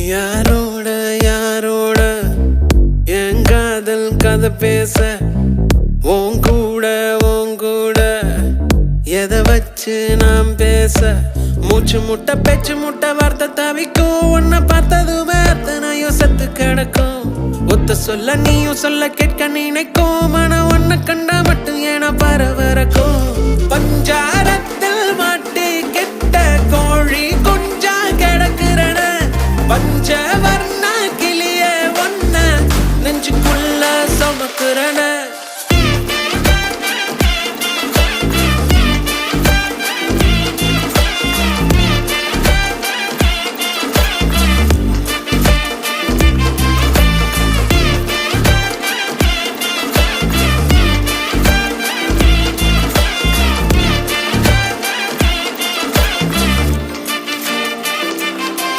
யாரோட யாரோட என் காதல் கதை பேச உன் கூட எதை வச்சு நாம் பேச மூச்சு முட்டை பேச்சு முட்டை வார்த்தை தவிக்கும் உன்னை பார்த்ததுமே அத்தனையும் செத்து கிடக்கும் ஒத்த சொல்ல நீயும் சொல்ல கேட்க நினைக்கும் ஆனா உன்னை கண்டா மட்டும் ஏனா பரவரக்கும் பஞ்சாரத்தில் மாட்டி